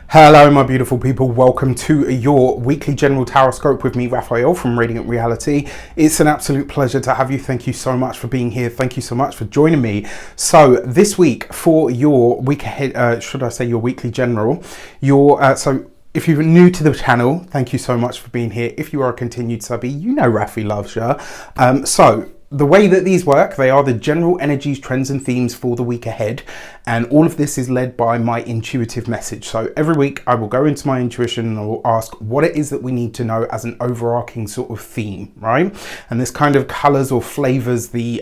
Hello my beautiful people, welcome to your weekly general tarot with me, Raphael from Radiant Reality. It's an absolute pleasure to have you. Thank you so much for being here. Thank you so much for joining me. So this week for your week ahead, should I say your weekly general, so if you're new to the channel, thank you so much for being here. If you are a continued subby, you know Rafi loves you. So the way that these work, they are the general energies, trends and themes for the week ahead, and all of this is led by my intuitive message. So every week I will go into my intuition and I will ask what it is that we need to know as an overarching sort of theme, right? And this kind of colors or flavors the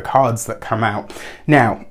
cards that come out. Now,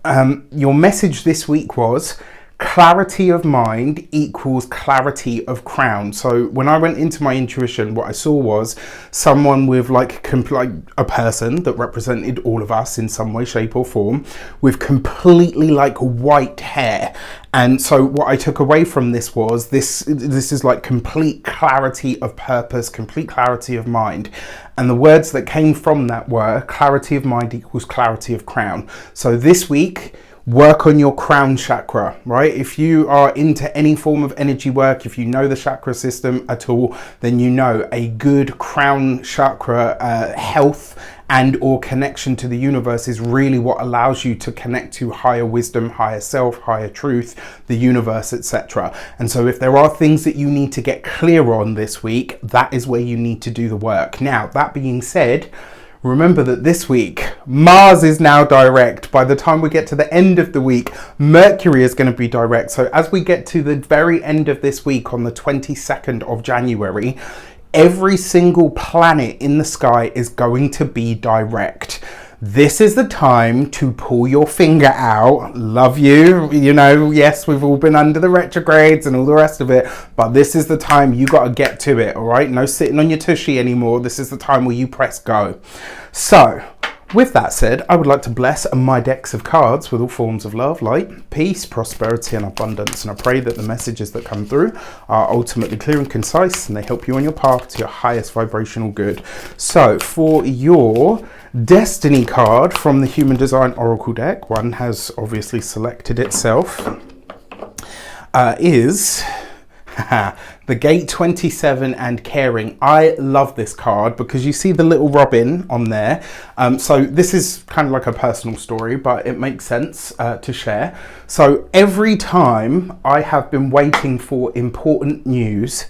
your message this week was clarity of mind equals clarity of crown. So when I went into my intuition, what I saw was someone with like a person that represented all of us in some way, shape or form, with completely like white hair. And so what I took away from this was this is like complete clarity of purpose, complete clarity of mind. And the words that came from that were clarity of mind equals clarity of crown. So this week, work on your crown chakra, right? If you are into any form of energy work, if you know the chakra system at all, then you know a good crown chakra health and or connection to the universe is really what allows you to connect to higher wisdom, higher self, higher truth, the universe, etc. And so if there are things that you need to get clear on this week, that is where you need to do the work. Now, that being said, remember that this week, Mars is now direct. By the time we get to the end of the week, Mercury is going to be direct. So as we get to the very end of this week on the 22nd of January, every single planet in the sky is going to be direct. This is the time to pull your finger out. Love you. You know, yes, we've all been under the retrogrades and all the rest of it, but this is the time you got to get to it, all right? No sitting on your tushy anymore. This is the time where you press go. So, with that said, I would like to bless my decks of cards with all forms of love, light, peace, prosperity and abundance. And I pray that the messages that come through are ultimately clear and concise and they help you on your path to your highest vibrational good. So for your Destiny card from the Human Design Oracle deck, one has obviously selected itself, is the Gate 27 and Caring. I love this card because you see the little robin on there. So this is kind of like a personal story, but it makes sense to share. So every time I have been waiting for important news,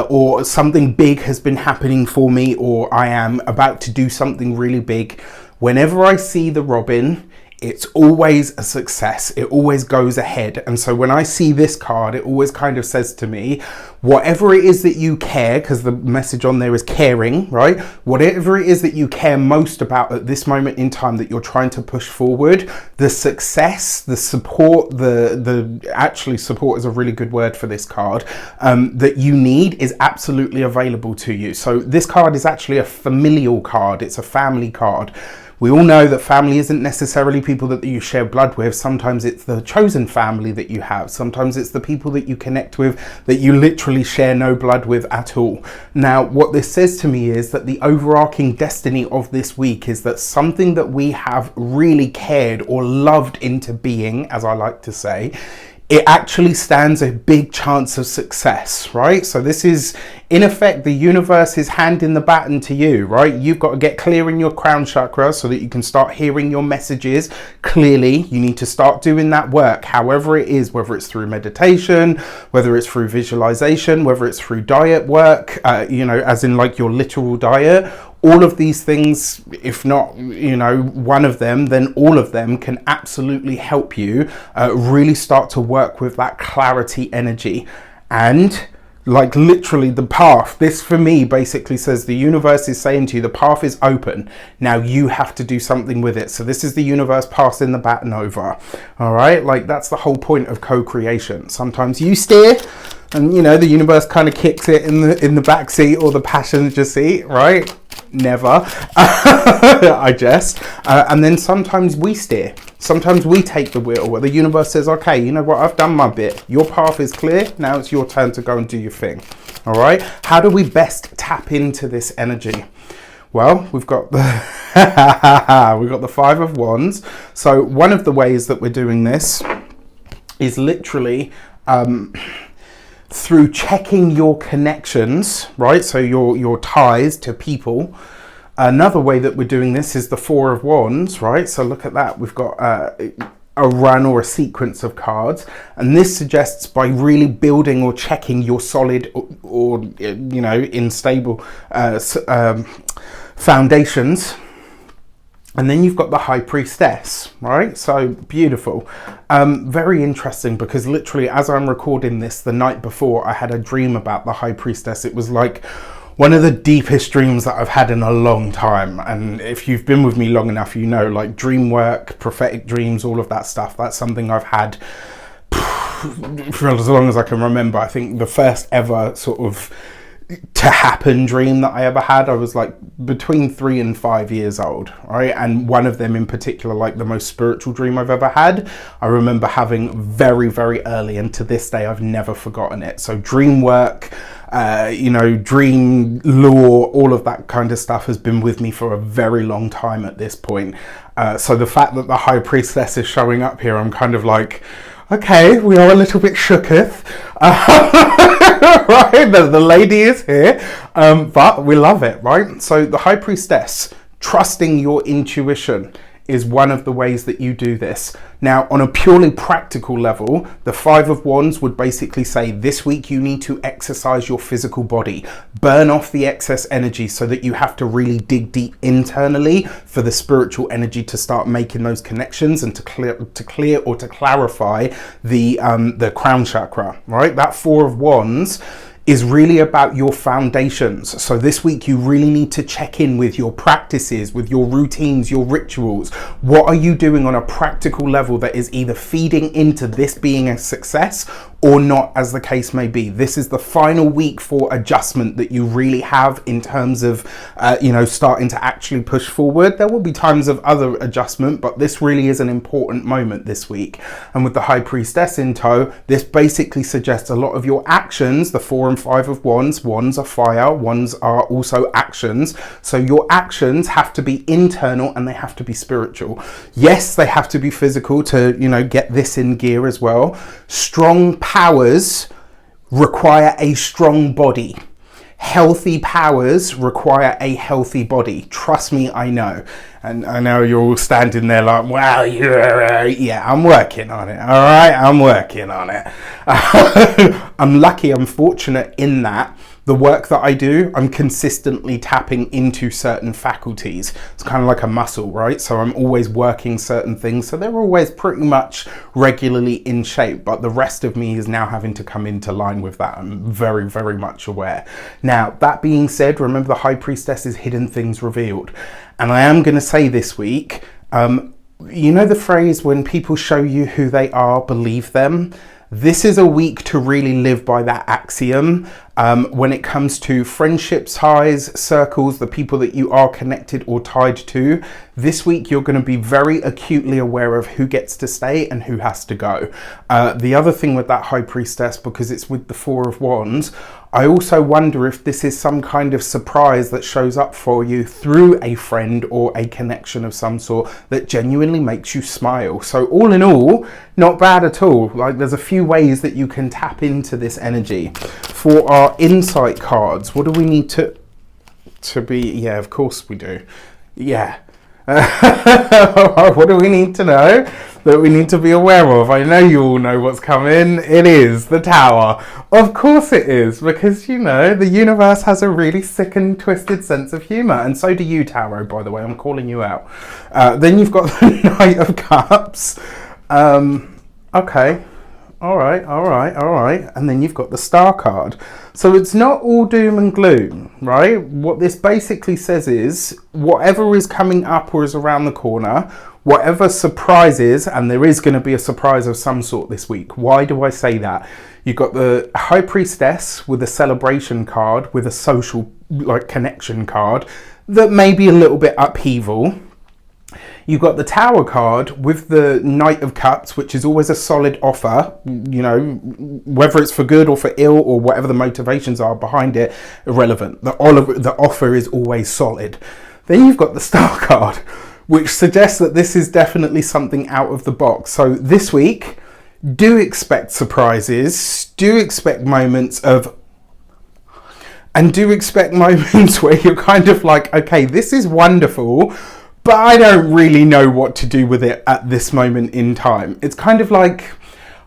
or something big has been happening for me, or I am about to do something really big, whenever I see the robin, it's always a success. It always goes ahead. And so when I see this card, it always kind of says to me, whatever it is that you care, because the message on there is caring, right? Whatever it is that you care most about at this moment in time that you're trying to push forward, the success, the support, actually support is a really good word for this card, that you need is absolutely available to you. So this card is actually a familial card. It's a family card. We all know that family isn't necessarily people that you share blood with. Sometimes it's the chosen family that you have. Sometimes it's the people that you connect with that you literally share no blood with at all. Now, what this says to me is that the overarching destiny of this week is that something that we have really cared or loved into being, as I like to say, it actually stands a big chance of success, right? So this is, in effect, the universe is handing the baton to you, right? You've got to get clear in your crown chakra so that you can start hearing your messages clearly. You need to start doing that work, however it is, whether it's through meditation, whether it's through visualization, whether it's through diet work, you know, as in like your literal diet. All of these things, if not, you know, one of them, then all of them can absolutely help you really start to work with that clarity energy. And like literally the path, this for me basically says the universe is saying to you, the path is open. Now you have to do something with it. So this is the universe passing the baton over. All right, like that's the whole point of co-creation. Sometimes you steer and, you know, the universe kind of kicks it in the back seat or the passenger seat, right? Never. I jest. And then sometimes we steer. Sometimes we take the wheel where the universe says, okay, you know what, I've done my bit. Your path is clear. Now it's your turn to go and do your thing. All right. How do we best tap into this energy? Well, we've got the we've got the Five of Wands. So one of the ways that we're doing this is literally through checking your connections, right? So your ties to people. Another way that we're doing this is the Four of Wands, right? So look at that. We've got a run or a sequence of cards, and this suggests by really building or checking your solid or you know, unstable foundations. And then you've got the High Priestess, right? So beautiful. Very interesting, because literally as I'm recording this, the night before, I had a dream about the High Priestess. It was like one of the deepest dreams that I've had in a long time. And if you've been with me long enough, you know, like dream work, prophetic dreams, all of that stuff, that's something I've had for as long as I can remember. I think the first ever sort of to happen dream that I ever had, I was like between 3 and 5 years old, right? And one of them in particular, like the most spiritual dream I've ever had, I remember having very, very early, and to this day I've never forgotten it. So dream work, you know, dream lore, all of that kind of stuff has been with me for a very long time at this point. So the fact that the High Priestess is showing up here, I'm kind of like, okay, we are a little bit shooketh. Right, the lady is here, but we love it, right? So the High Priestess, trusting your intuition, is one of the ways that you do this. Now, on a purely practical level, the Five of Wands would basically say this week you need to exercise your physical body, burn off the excess energy, so that you have to really dig deep internally for the spiritual energy to start making those connections and to clear or to clarify the crown chakra, right? That Four of Wands is really about your foundations. So this week you really need to check in with your practices, with your routines, your rituals. What are you doing on a practical level that is either feeding into this being a success or not, as the case may be? This is the final week for adjustment that you really have in terms of, you know, starting to actually push forward. There will be times of other adjustment, but this really is an important moment this week. And with the High Priestess in tow, this basically suggests a lot of your actions, the Four and Five of Wands, wands are fire, wands are also actions. So your actions have to be internal and they have to be spiritual. Yes, they have to be physical to, you know, get this in gear as well. Strong powers require a strong body. Healthy powers require a healthy body. Trust me, I know. And I know you're all standing there like, wow, yeah, I'm working on it. All right, I'm working on it. I'm lucky, I'm fortunate in that the work that I do, I'm consistently tapping into certain faculties. It's kind of like a muscle, right? So I'm always working certain things. So they're always pretty much regularly in shape, but the rest of me is now having to come into line with that. I'm very, very much aware. Now, that being said, remember the High Priestess is hidden things revealed. And I am going to say this week, you know the phrase, when people show you who they are, believe them? This is a week to really live by that axiom when it comes to friendships, ties, circles, the people that you are connected or tied to. This week, you're going to be very acutely aware of who gets to stay and who has to go. The other thing with that High Priestess, because it's with the Four of Wands, I also wonder if this is some kind of surprise that shows up for you through a friend or a connection of some sort that genuinely makes you smile. So all in all, not bad at all. Like, there's a few ways that you can tap into this energy. For our insight cards, what do we need to be? Yeah, of course we do. Yeah. What do we need to know that we need to be aware of? I know you all know what's coming. It is the Tower. Of course it is, because, you know, the universe has a really sick and twisted sense of humour, and so do you, Tarot, by the way. I'm calling you out. Then you've got the Knight of Cups. Okay. All right. And then you've got the Star card. So it's not all doom and gloom, right? What this basically says is whatever is coming up or is around the corner, whatever surprises, and there is going to be a surprise of some sort this week. Why do I say that? You've got the High Priestess with a celebration card, with a social like connection card that may be a little bit upheaval. You've got the Tower card with the Knight of Cups, which is always a solid offer, you know, whether it's for good or for ill or whatever the motivations are behind it, irrelevant. The offer is always solid. Then you've got the Star card, which suggests that this is definitely something out of the box. So this week, do expect surprises, do expect moments of, and do expect moments where you're kind of like, okay, this is wonderful, but I don't really know what to do with it at this moment in time. It's kind of like,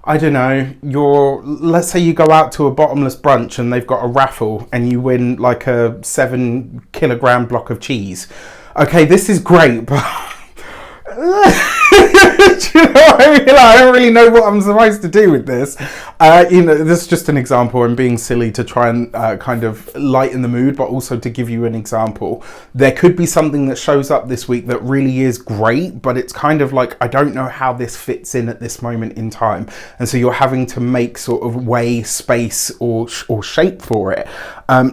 I don't know, let's say you go out to a bottomless brunch and they've got a raffle and you win like a 7-kilogram block of cheese. Okay, this is great, but do you know what I mean? Like, I don't really know what I'm supposed to do with this. This is just an example. I'm being silly to try and kind of lighten the mood, but also to give you an example. There could be something that shows up this week that really is great, but it's kind of like, I don't know how this fits in at this moment in time. And so you're having to make sort of way, space or shape for it.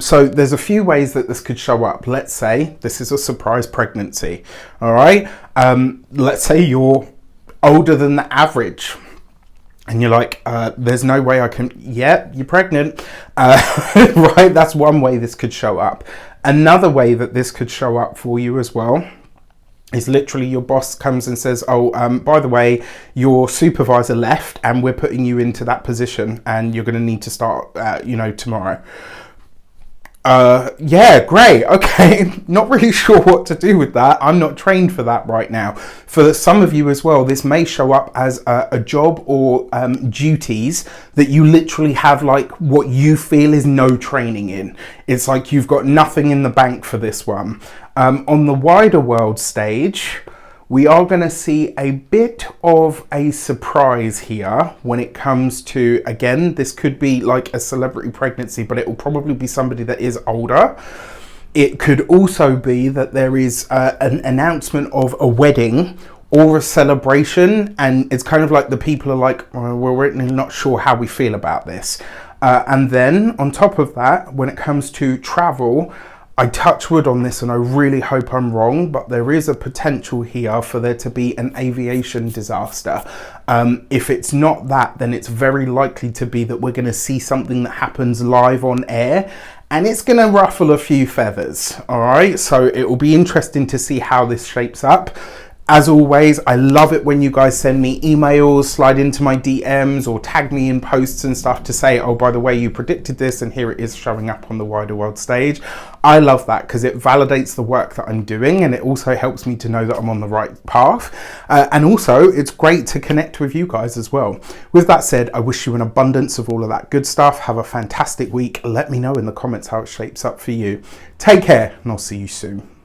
So there's a few ways that this could show up. Let's say this is a surprise pregnancy. All right. Let's say you're older than the average and you're like, there's no way I can, yeah, you're pregnant. Right. That's one way this could show up. Another way that this could show up for you as well is literally your boss comes and says, oh, by the way, your supervisor left and we're putting you into that position and you're going to need to start, tomorrow. Yeah, great. Okay. Not really sure what to do with that. I'm not trained for that right now. For some of you as well, this may show up as a job or duties that you literally have like what you feel is no training in. It's like you've got nothing in the bank for this one. On the wider world stage, we are going to see a bit of a surprise here when it comes to, again, this could be like a celebrity pregnancy, but it will probably be somebody that is older. It could also be that there is an announcement of a wedding or a celebration, and it's kind of like the people are like, well, we're really not sure how we feel about this. And then on top of that, when it comes to travel, I touch wood on this and I really hope I'm wrong, but there is a potential here for there to be an aviation disaster. If it's not that, then it's very likely to be that we're going to see something that happens live on air and it's going to ruffle a few feathers. All right. So it will be interesting to see how this shapes up. As always, I love it when you guys send me emails, slide into my DMs or tag me in posts and stuff to say, oh, by the way, you predicted this and here it is showing up on the wider world stage. I love that because it validates the work that I'm doing and it also helps me to know that I'm on the right path. And also it's great to connect with you guys as well. With that said, I wish you an abundance of all of that good stuff. Have a fantastic week. Let me know in the comments how it shapes up for you. Take care and I'll see you soon.